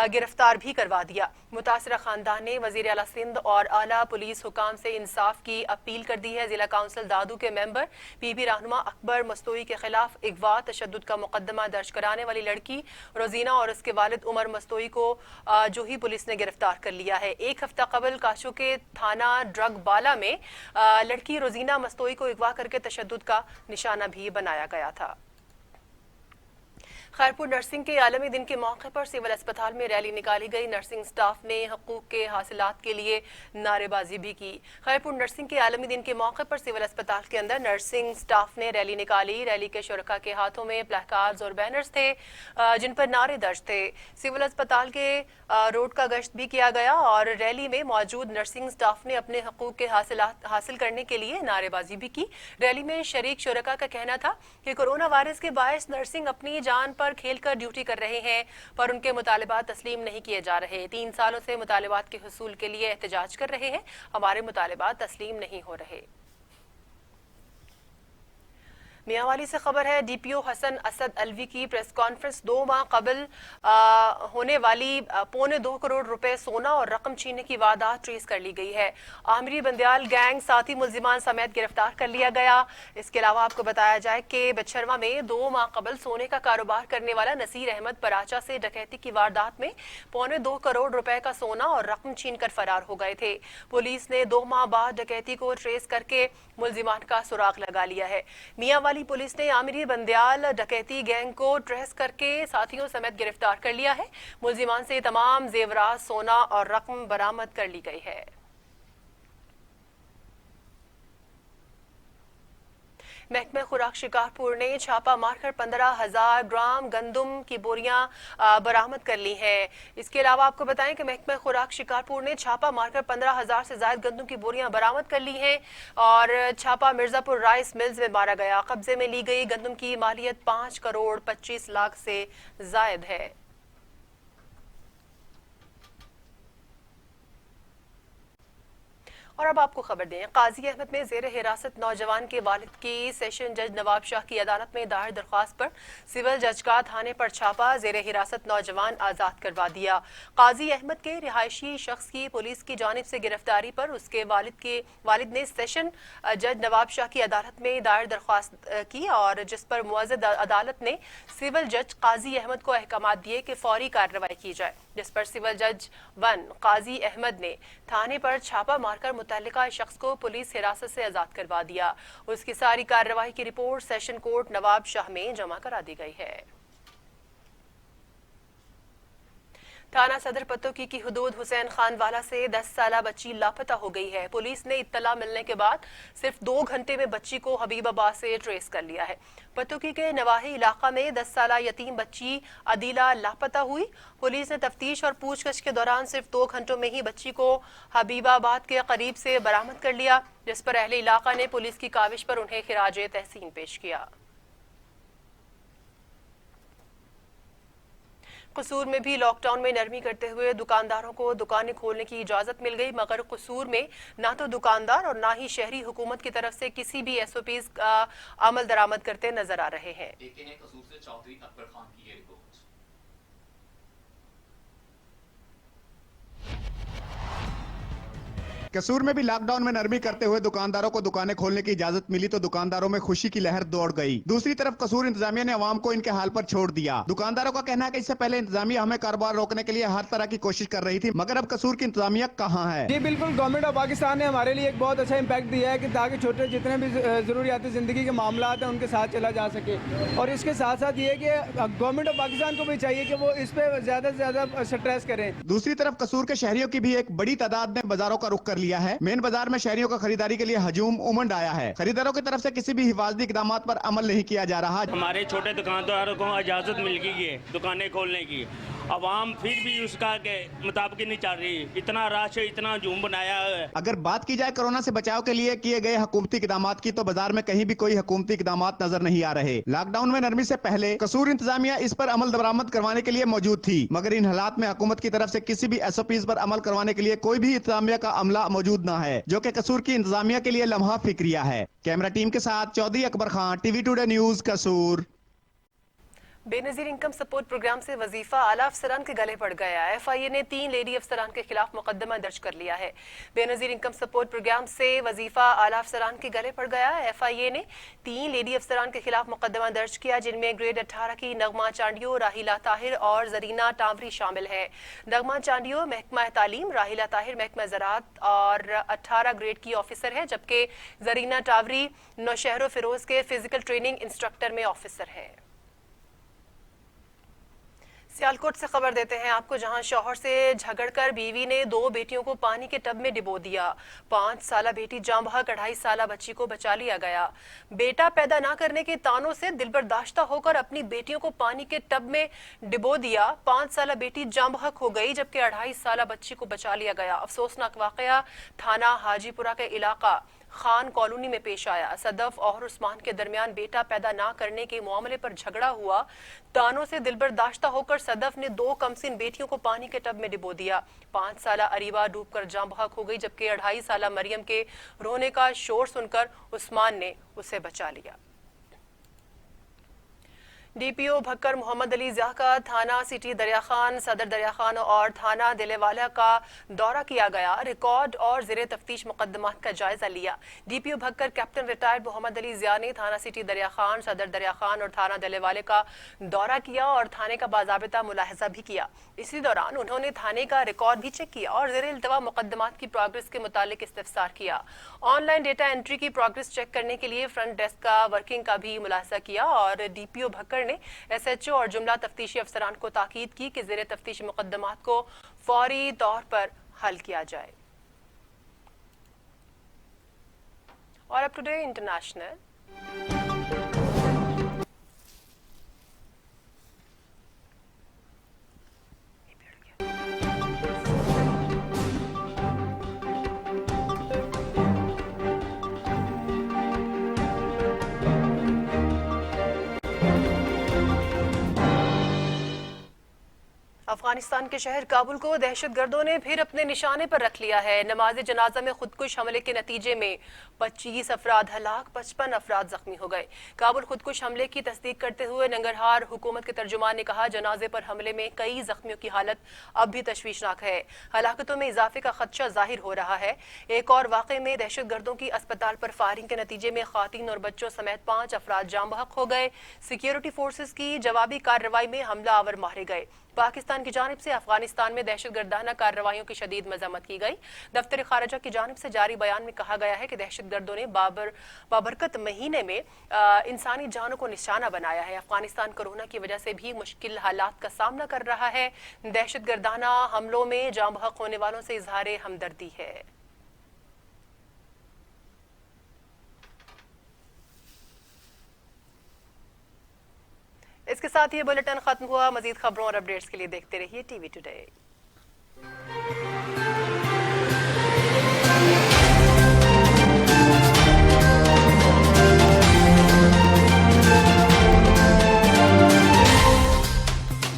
गिरफ्तार भी करवा दिया। मुतासरा खानदान ने वजीर आला सिंध और आला पुलिस हुकाम से इंसाफ की अपील कर दी है। जिला काउंसिल दादू के मेंबर पीपी रहनुमा अकबर मस्तोई के खिलाफ अगवा तशद्दुद का मुकदमा दर्ज कराने वाली लड़की रोजीना और उसके वालिद उमर मस्तोई को जोही पुलिस ने गिरफ्तार कर लिया है। एक हफ्ता कबल काशो के थाना ड्रग बाला में लड़की रोजीना मस्तोई को अगवा करके तशद्दुद का निशाना भी बनाया गया था। खैरपुर नर्सिंग के आलमी दिन के मौके पर सिविल अस्पताल में रैली निकाली गई। नर्सिंग स्टाफ ने हकूक के हासिलात के लिए नारेबाजी भी की। खैरपुर नर्सिंग के आलमी दिन के मौके पर सिविल अस्पताल के अंदर नर्सिंग स्टाफ ने रैली निकाली। रैली के शुरका के हाथों में प्लैकार्ड्स और बैनर्स थे जिन पर नारे दर्ज थे। सिविल अस्पताल के रोड का गश्त भी किया गया और रैली में मौजूद नर्सिंग स्टाफ ने अपने हकूक के हासिलात हासिल करने के लिए नारेबाजी भी की। रैली में शरीक शुरका का कहना था कि कोरोना वायरस के बायस नर्सिंग अपनी जान पर खेलकर ड्यूटी कर रहे हैं, पर उनके मुतालिबात तस्लीम नहीं किए जा रहे। 3 सालों से मुतालिबात के हुसूल के लिए एहतजाज कर रहे हैं, हमारे मुतालिबात तस्लीम नहीं हो रहे। मियांवाली से खबर है, डीपीओ हसन असद अलवी की प्रेस कॉन्फ्रेंस। 2 माह कबल होने वाली 2.25 करोड़ रुपए सोना और रकम छीनने की वारदात ट्रेस कर ली गई है। आमिरी बंदयाल गैंग साथी मुलजिमान समेत गिरफ्तार कर लिया गया। इसके अलावा आपको बताया जाए कि बछरवा में 2 माह कबल सोने का कारोबार करने वाला नसीर अहमद पराचा से डकैती की वारदात में 2.25 करोड़ रुपए का सोना और रकम छीनकर फरार हो गए थे। पुलिस ने 2 माह बाद डकैती को ट्रेस करके मुलजिमान का सुराग लगा लिया है। मियांवाली पुलिस ने आमिरी बंदयाल डकैती गैंग को ट्रेस करके साथियों समेत गिरफ्तार कर लिया है। मुलजिमान से तमाम जेवरात, सोना और रकम बरामद कर ली गई है। महकमा खुराक शिकारपुर ने छापा मारकर 15,000 ग्राम गंदम की बोरियां बरामद कर ली हैं। इसके अलावा आपको बताएं कि महकमा खुराक शिकारपुर ने छापा मारकर 15,000 से ज्यादा गंदम की बोरियां बरामद कर ली हैं और छापा मिर्जापुर राइस मिल्स में मारा गया। कब्जे में ली गई गंदम की मालियत 5 करोड़ 25 लाख से जायद है। और अब आपको खबर दें, काजी अहमद में जेर हिरासत नौजवान के वालिद की सेशन जज नवाब शाह की अदालत में दायर दरख्वास्त पर सिविल जज का थाने पर छापा। जेर हिरासत नौजवान आजाद करवा दिया। काजी अहमद के रिहायशी शख्स की पुलिस की जानिब से गिरफ्तारी पर उसके वालिद ने सेशन जज नवाब शाह की अदालत में दायर दरख्वास्त की और जिस पर मुअज़्ज़ज़ अदालत ने सिविल जज काजी अहमद को अहकामात दिए कि फौरी कार्रवाई की जाए, जिस पर सिविल जज 1 काजी अहमद ने थाने पर छापा मारकर मुतल्लिका शख्स को पुलिस हिरासत से आजाद करवा दिया। उसकी सारी कार्रवाई की report session court Nawab Shah में जमा करा दी गई है। थाना सदर पतोकी की हुदूद हुसैन खान वाला से 10 साला बच्ची लापता हो गई है। पुलिस ने इत्तला मिलने के बाद सिर्फ 2 घंटे में बच्ची को हबीबाबाद से ट्रेस कर लिया है। पतोकी के नवाही इलाका में 10 साला यतीम बच्ची अदीला लापता हुई। पुलिस ने तफ्तीश और पूछगछ के दौरान सिर्फ 2 घंटों में ही बच्ची को हबीबाबाद के करीब से बरामद कर लिया, जिस पर अहले इलाका ने पुलिस की काविश पर उन्हें खिराजे तहसीन पेश किया। कसूर में भी लॉकडाउन में नरमी करते हुए दुकानदारों को दुकानें खोलने की इजाजत मिल गई, मगर कसूर में ना तो दुकानदार और ना ही शहरी हुकूमत की तरफ से किसी भी SOPs का अमल दरामद करते नजर आ रहे हैं। कसूर से चौधरी अकबर खान की ये रिपोर्ट। कसूर में भी लॉकडाउन में नरमी करते हुए दुकानदारों को दुकानें खोलने की इजाजत मिली तो दुकानदारों में खुशी की लहर दौड़ गई। दूसरी तरफ कसूर इंतजामिया ने अवाम को इनके हाल पर छोड़ दिया। दुकानदारों का कहना है कि इससे पहले इंतजामिया हमें कारोबार रोकने के लिए हर तरह की कोशिश कर रही थी, मगर अब कसूर की इंतजामिया कहाँ है? जी बिल्कुल, गवर्नमेंट ऑफ पाकिस्तान ने हमारे लिए एक बहुत अच्छा इम्पैक्ट दिया है कि ताकि छोटे जितने भी जरूरियाती जिंदगी के मामला हैं उनके साथ चला जा सके। और इसके साथ साथ ये कि गवर्नमेंट ऑफ पाकिस्तान को भी चाहिए कि वो इस पे ज्यादा से ज्यादा स्ट्रेस करें। दूसरी तरफ कसूर के शहरियों की भी एक बड़ी तादाद ने बाजारों का रुख कर लिया है। मेन बाजार में शहरियों का खरीदारी के लिए हजूम उमंड आया है। खरीदारों की तरफ से किसी भी हिफाजती इकदाम पर अमल नहीं किया जा रहा। हमारे छोटे दुकानदारों को इजाजत मिल गई है दुकानें खोलने की, अवाम फिर भी उसका के मुताबिक नहीं चल रही। इतना रश, इतना हजूम बनाया है। अगर बात की जाए कोरोना से बचाव के लिए किए गए हुकूमती इकदाम की तो बाजार में कहीं भी कोई हुकूमती इकदाम नजर नहीं आ रहे। लॉकडाउन में नरमी से पहले कसूर इंतजामिया इस पर अमल दरामद करवाने के लिए मौजूद थी, मगर इन हालात में हुकूमत की तरफ से किसी भी SOPs पर अमल करवाने के लिए कोई भी इंतजामिया का अमला मौजूद न है, जो कि कसूर की इंतजामिया के लिए लम्हा फिक्रिया है। कैमरा टीम के साथ Chaudhry Akbar Khan, TV today news, Kasur. Benazir income support programme से वजीफा आला अफसरान के गले पड़ गया। FIA ने 3 लेडी अफसरान के खिलाफ मुकदमा दर्ज कर लिया है। बेनजीर इनकम सपोर्ट प्रोग्राम से वजीफा आला अफसरान के गले पड़ गया। FIA ने 3 लेडी अफसरान के खिलाफ मुकदमा दर्ज किया, जिनमें ग्रेड 18 की नगमा चांडियो, राहिला ताहिर और जरीना टावरी शामिल है। नगमा चांडियो महकमा तालीम, राहिला ताहिर महकमा ज़राअत और 18 ग्रेड की ऑफिसर है, जबकि जरीना टावरी नौशहर फिरोज के फिजिकल ट्रेनिंग इंस्ट्रक्टर में ऑफिसर है। सियालकोट से खबर देते हैं आपको, जहां शौहर से झगड़कर बीवी ने 2 बेटियों को पानी के टब में डिबो दिया। 5 साला बेटी जाँ बहक 2.5 साला बच्ची को बचा लिया गया। बेटा पैदा ना करने के तानों से दिलबर्दाश्ता होकर अपनी बेटियों को पानी के टब में डिबो दिया। 5 साला बेटी जाँ बहक हो गई, जबकि 2.5 साला बच्ची को बचा लिया गया। अफसोसनाक वाकया थाना हाजीपुरा के इलाका खान कॉलोनी में पेश आया। सदफ और उस्मान के दरमियान बेटा पैदा ना करने के मामले पर झगड़ा हुआ। तानों से दिलबर्दाश्ता होकर सदफ ने 2 कमसिन बेटियों को पानी के टब में डिबो दिया। 5 साला अरीबा डूबकर जाँ बहक हो गई, जबकि 2.5 साला मरियम के रोने का शोर सुनकर उस्मान ने उसे बचा लिया। DPO भक्कर मोहम्मद अली ज़िया का थाना सिटी दरिया खान, सदर दरिया खान और थाना दिलेवाला का दौरा किया गया। रिकॉर्ड और ज़ेरे तफ्तीश मुकदमात का जायजा लिया। DPO Bhakkar captain retired Mohammad Ali Zia ने थाना सिटी दरिया खान, सदर दरिया खान और थाना दिलेवाले का दौरा किया और थाने का बाज़ाबिता मुलाहजा भी किया। इसी दौरान उन्होंने थाने का रिकॉर्ड भी चेक किया और ज़ेरे इल्तवा मुकदमात की प्रोग्रेस के मुतालिक इस्तिफसार किया। ऑनलाइन डेटा एंट्री की प्रोग्रेस चेक करने के लिए फ्रंट डेस्क का वर्किंग का भी मुलाहजा किया और DPO भक्कर ने SHO और जुमला तफ्तीशी अफसरान को ताकीद की कि ज़ेरे तफ्तीशी मुकदमात को फौरी तौर पर हल किया जाए। और अब टुडे इंटरनेशनल, अफगानिस्तान के शहर काबुल को दहशतगर्दों ने फिर अपने निशाने पर रख लिया है। नमाज जनाजा में खुदकुश हमले के नतीजे में 25 अफराद हलाक, 55 अफराद जख्मी हो गए। काबुल खुदकुश हमले की तस्दीक करते हुए नंगरहार हुकूमत के तर्जुमान ने कहा, जनाजे पर हमले में कई जख्मियों की हालत अब भी तशवीशनाक है। हलाकतों में इजाफे का खदशा जाहिर हो रहा है। एक और वाक़े में दहशतगर्दों की अस्पताल पर फायरिंग के नतीजे में खातीन और बच्चों समेत 5 अफराद जाँ बहक हो गए। सिक्योरिटी फोर्सेस की जवाबी कार्रवाई में हमला आवर मारे गए। पाकिस्तान की जानिब से अफगानिस्तान में दहशतगर्दाना कार्रवाइयों की शदीद मजम्मत की गई। दफ्तर खारजा की जानिब से जारी बयान में कहा गया है कि दहशतगर्दों ने बाबरकत महीने में इंसानी जानों को निशाना बनाया है। अफगानिस्तान कोरोना की वजह से भी मुश्किल हालात का सामना कर रहा है। दहशतगर्दाना हमलों में जाँ बहक होने वालों से इजहार हमदर्दी है। इसके साथ ये बुलेटिन खत्म हुआ। मजीद खबरों और अपडेट्स के लिए देखते रहिए TV टुडे।